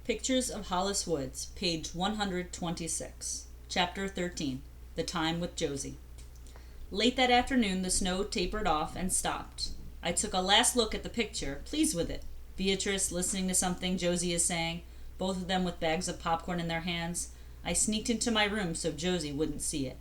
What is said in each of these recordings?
Pictures of Hollis Woods, page 126, chapter 13, The Time with Josie. Late that afternoon, the snow tapered off and stopped. I took a last look at the picture, pleased with it. Beatrice listening to something Josie is saying, both of them with bags of popcorn in their hands. I sneaked into my room so Josie wouldn't see it.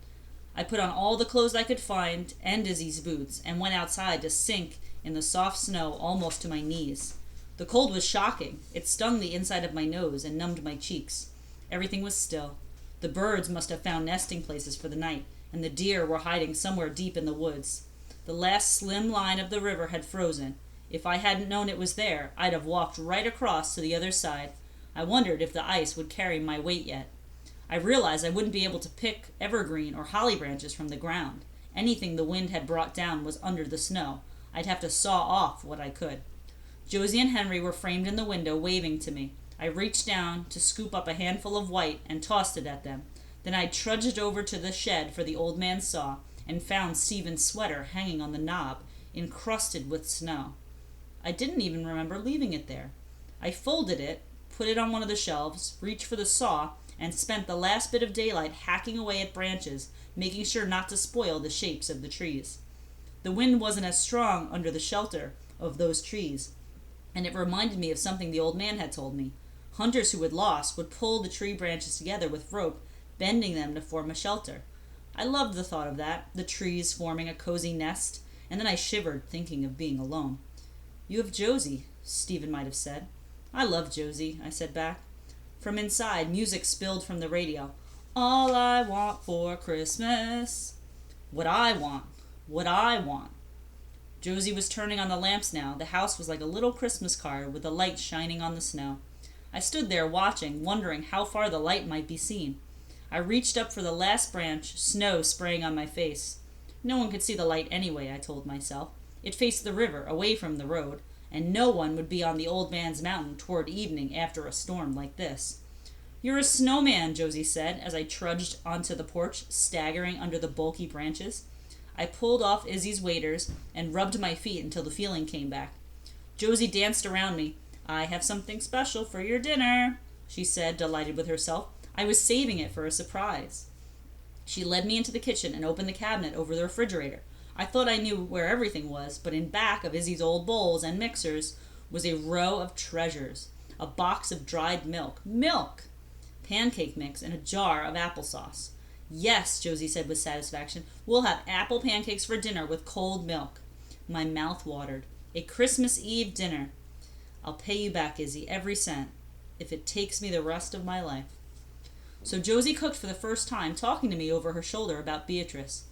I put on all the clothes I could find and Izzy's boots and went outside to sink in the soft snow almost to my knees. The cold was shocking. It stung the inside of my nose and numbed my cheeks. Everything was still. The birds must have found nesting places for the night, and the deer were hiding somewhere deep in the woods. The last slim line of the river had frozen. If I hadn't known it was there, I'd have walked right across to the other side. I wondered if the ice would carry my weight yet. I realized I wouldn't be able to pick evergreen or holly branches from the ground. Anything the wind had brought down was under the snow. I'd have to saw off what I could. Josie and Henry were framed in the window, waving to me. I reached down to scoop up a handful of white and tossed it at them. Then I trudged over to the shed for the old man's saw and found Stephen's sweater hanging on the knob, encrusted with snow. I didn't even remember leaving it there. I folded it, put it on one of the shelves, reached for the saw, and spent the last bit of daylight hacking away at branches, making sure not to spoil the shapes of the trees. The wind wasn't as strong under the shelter of those trees, and it reminded me of something the old man had told me. Hunters who had lost would pull the tree branches together with rope, bending them to form a shelter. I loved the thought of that, the trees forming a cozy nest, and then I shivered, thinking of being alone. "You have Josie," Stephen might have said. "I love Josie," I said back. From inside, music spilled from the radio. "All I want for Christmas." What I want. What I want. Josie was turning on the lamps now. The house was like a little Christmas card with the light shining on the snow. I stood there watching, wondering how far the light might be seen. I reached up for the last branch, snow spraying on my face. No one could see the light anyway, I told myself. It faced the river, away from the road, and no one would be on the old man's mountain toward evening after a storm like this. "You're a snowman," Josie said, as I trudged onto the porch, staggering under the bulky branches. I pulled off Izzy's waders and rubbed my feet until the feeling came back. Josie danced around me. "I have something special for your dinner," she said, delighted with herself. I was saving it for a surprise. She led me into the kitchen and opened the cabinet over the refrigerator. I thought I knew where everything was, but in back of Izzy's old bowls and mixers was a row of treasures. A box of dried milk. Milk! Pancake mix and a jar of applesauce. "Yes," Josie said with satisfaction, "we'll have apple pancakes for dinner with cold milk." My mouth watered. A Christmas Eve dinner. "I'll pay you back, Izzy, every cent, if it takes me the rest of my life." So Josie cooked for the first time, talking to me over her shoulder about Beatrice.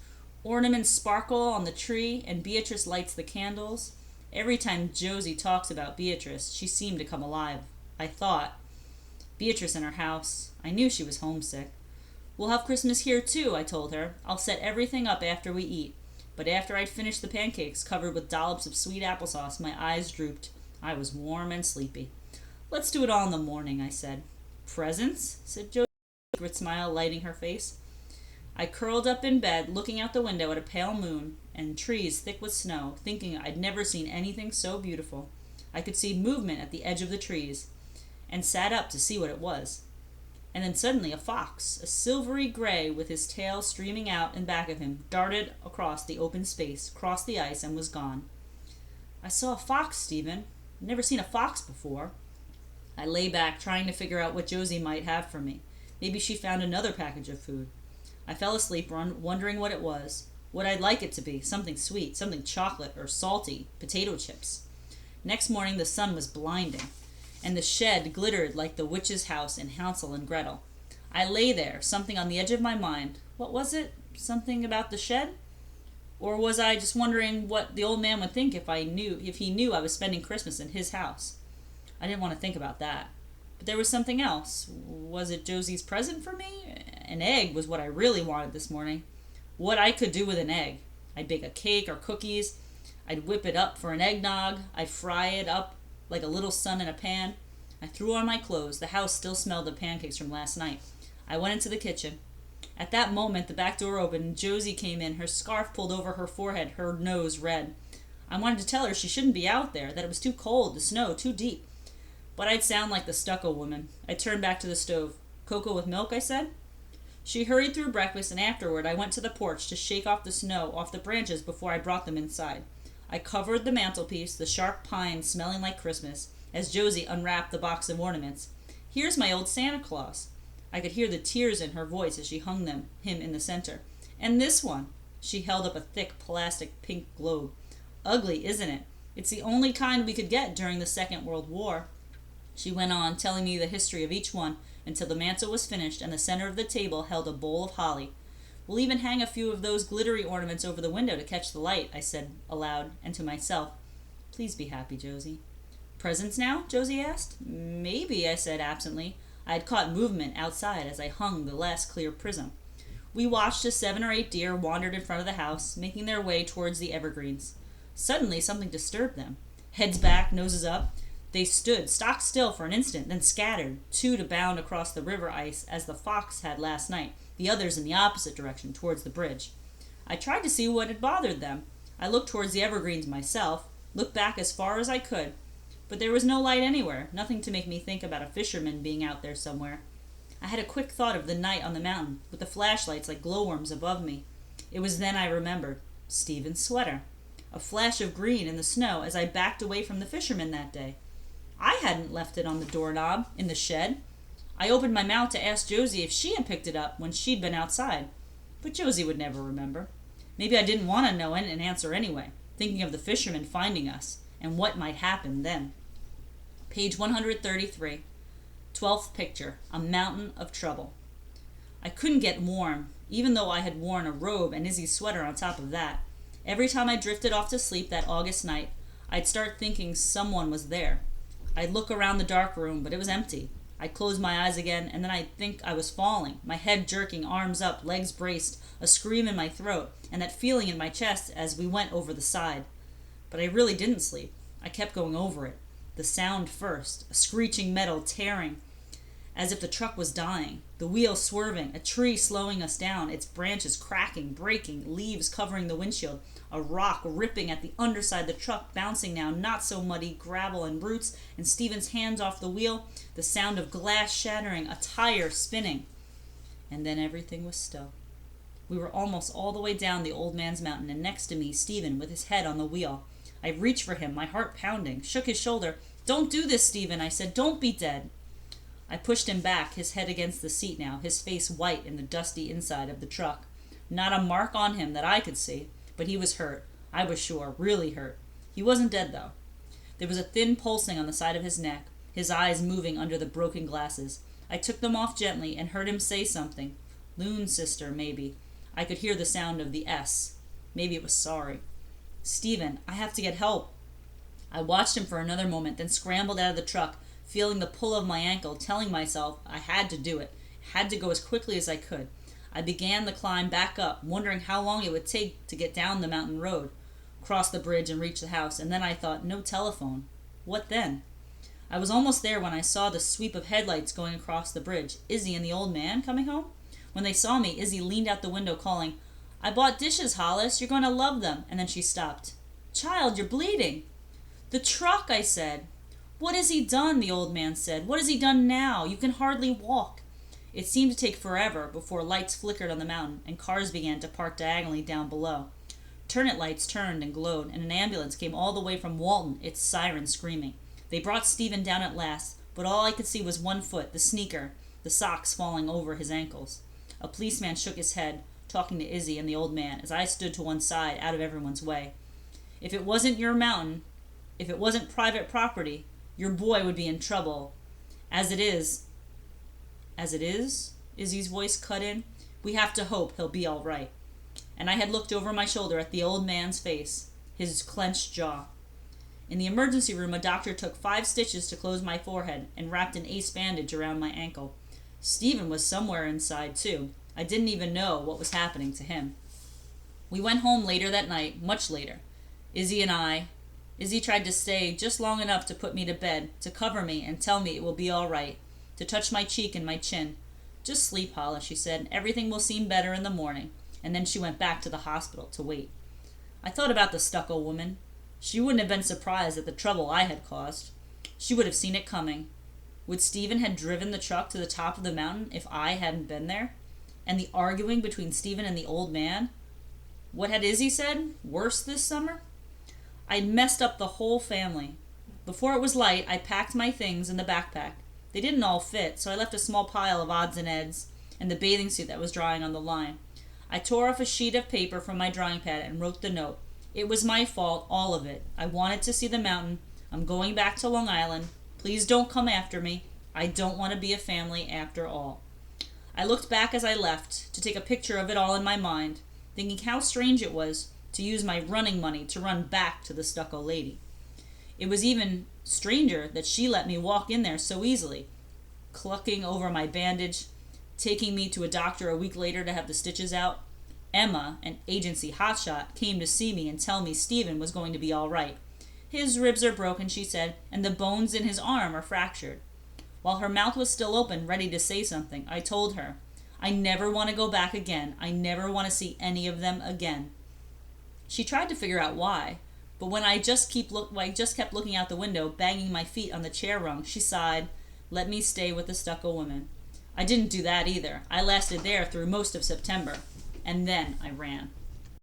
Ornaments sparkle on the tree, and Beatrice lights the candles. Every time Josie talks about Beatrice, she seemed to come alive. I thought, Beatrice in her house. I knew she was homesick. "We'll have Christmas here, too," I told her. "I'll set everything up after we eat." But after I'd finished the pancakes, covered with dollops of sweet applesauce, my eyes drooped. I was warm and sleepy. "Let's do it all in the morning," I said. "Presents?" said Josie, a secret smile lighting her face. I curled up in bed, looking out the window at a pale moon and trees thick with snow, thinking I'd never seen anything so beautiful. I could see movement at the edge of the trees, and sat up to see what it was. And then suddenly a fox, a silvery gray with his tail streaming out and back of him, darted across the open space, crossed the ice, and was gone. "I saw a fox, Stephen. I'd never seen a fox before." I lay back, trying to figure out what Josie might have for me. Maybe she found another package of food. I fell asleep, wondering what it was, what I'd like it to be, something sweet, something chocolate or salty, potato chips. Next morning the sun was blinding, and the shed glittered like the witch's house in Hansel and Gretel. I lay there, something on the edge of my mind. What was it? Something about the shed? Or was I just wondering what the old man would think if he knew I was spending Christmas in his house? I didn't want to think about that. But there was something else. Was it Josie's present for me? An egg was what I really wanted this morning. What I could do with an egg. I'd bake a cake or cookies. I'd whip it up for an eggnog. I'd fry it up like a little sun in a pan. I threw on my clothes. The house still smelled of pancakes from last night. I went into the kitchen. At that moment, the back door opened and Josie came in, her scarf pulled over her forehead, her nose red. I wanted to tell her she shouldn't be out there, that it was too cold, the snow too deep. But I'd sound like the stucco woman. I turned back to the stove. Cocoa with milk, I said. She hurried through breakfast, and afterward I went to the porch to shake off the snow off the branches before I brought them inside. I covered the mantelpiece, the sharp pines smelling like Christmas, as Josie unwrapped the box of ornaments. Here's my old Santa Claus. I could hear the tears in her voice as she hung him in the center. And this one. She held up a thick plastic pink globe. Ugly, isn't it? It's the only kind we could get during the Second World War. She went on, telling me the history of each one, until the mantel was finished and the center of the table held a bowl of holly. We'll even hang a few of those glittery ornaments over the window to catch the light, I said aloud and to myself. Please be happy, Josie. Presents now? Josie asked. Maybe, I said absently. I had caught movement outside as I hung the last clear prism. We watched as 7 or 8 deer wandered in front of the house, making their way towards the evergreens. Suddenly something disturbed them. Heads back, noses up, they stood stock still for an instant, then scattered, 2 to bound across the river ice as the fox had last night, the others in the opposite direction, towards the bridge. I tried to see what had bothered them. I looked towards the evergreens myself, looked back as far as I could, but there was no light anywhere, nothing to make me think about a fisherman being out there somewhere. I had a quick thought of the night on the mountain, with the flashlights like glowworms above me. It was then I remembered Stephen's sweater. A flash of green in the snow as I backed away from the fisherman that day. I hadn't left it on the doorknob in the shed. I opened my mouth to ask Josie if she had picked it up when she'd been outside, but Josie would never remember. Maybe I didn't want to know and answer anyway, thinking of the fisherman finding us and what might happen then. Page 133. 12th picture, A Mountain of Trouble. I couldn't get warm, even though I had worn a robe and Izzy's sweater on top of that. Every time I drifted off to sleep that August night, I'd start thinking someone was there. I'd look around the dark room, but it was empty. I'd close my eyes again, and then I'd think I was falling, my head jerking, arms up, legs braced, a scream in my throat, and that feeling in my chest as we went over the side. But I really didn't sleep. I kept going over it. The sound first, a screeching metal tearing, as if the truck was dying, the wheel swerving, a tree slowing us down, its branches cracking, breaking, leaves covering the windshield, a rock ripping at the underside of the truck, bouncing now, not so muddy, gravel and roots, and Stephen's hands off the wheel, the sound of glass shattering, a tire spinning. And then everything was still. We were almost all the way down the old man's mountain, and next to me, Stephen, with his head on the wheel. I reached for him, my heart pounding, shook his shoulder. "Don't do this, Stephen," I said. "Don't be dead." I pushed him back, his head against the seat now, his face white in the dusty inside of the truck. Not a mark on him that I could see, but he was hurt, I was sure, really hurt. He wasn't dead, though. There was a thin pulsing on the side of his neck, his eyes moving under the broken glasses. I took them off gently and heard him say something. Loon sister, maybe. I could hear the sound of the S. Maybe it was sorry. "Stephen, I have to get help." I watched him for another moment, then scrambled out of the truck, feeling the pull of my ankle, telling myself I had to do it, had to go as quickly as I could. I began the climb back up, wondering how long it would take to get down the mountain road, cross the bridge and reach the house, and then I thought, no telephone. What then? I was almost there when I saw the sweep of headlights going across the bridge. Izzy and the old man coming home? When they saw me, Izzy leaned out the window calling, "I bought dishes, Hollis. You're going to love them." And then she stopped. "Child, you're bleeding." "The truck," I said. "What has he done?" the old man said. "What has he done now? You can hardly walk." It seemed to take forever before lights flickered on the mountain and cars began to park diagonally down below. Turnet lights turned and glowed, and an ambulance came all the way from Walton, its siren screaming. They brought Stephen down at last, but all I could see was one foot, the sneaker, the socks falling over his ankles. A policeman shook his head, talking to Izzy and the old man, as I stood to one side, out of everyone's way. "If it wasn't your mountain, if it wasn't private property, your boy would be in trouble. As it is," Izzy's voice cut in, "we have to hope he'll be all right." And I had looked over my shoulder at the old man's face, his clenched jaw. In the emergency room, a doctor took 5 stitches to close my forehead and wrapped an ace bandage around my ankle. Stephen was somewhere inside, too. I didn't even know what was happening to him. We went home later that night, much later. Izzy tried to stay just long enough to put me to bed, to cover me and tell me it will be all right, to touch my cheek and my chin. "Just sleep, Hollis," she said. "Everything will seem better in the morning." And then she went back to the hospital to wait. I thought about the stucco woman. She wouldn't have been surprised at the trouble I had caused. She would have seen it coming. Would Stephen had driven the truck to the top of the mountain if I hadn't been there? And the arguing between Stephen and the old man? What had Izzy said? Worse this summer? I'd messed up the whole family. Before it was light, I packed my things in the backpack. They didn't all fit, so I left a small pile of odds and ends and the bathing suit that was drying on the line. I tore off a sheet of paper from my drawing pad and wrote the note. It was my fault, all of it. I wanted to see the mountain. I'm going back to Long Island. Please don't come after me. I don't want to be a family after all. I looked back as I left to take a picture of it all in my mind, thinking how strange it was to use my running money to run back to the stucco lady. It was even stranger that she let me walk in there so easily, clucking over my bandage, taking me to a doctor a week later to have the stitches out. Emma, an agency hotshot, came to see me and tell me Stephen was going to be all right. His ribs are broken, she said, and the bones in his arm are fractured. While her mouth was still open, ready to say something, I told her, I never want to go back again. I never want to see any of them again. She tried to figure out why, but when I just kept looking out the window, banging my feet on the chair rung, she sighed, let me stay with the stucco woman. I didn't do that either. I lasted there through most of September, and then I ran.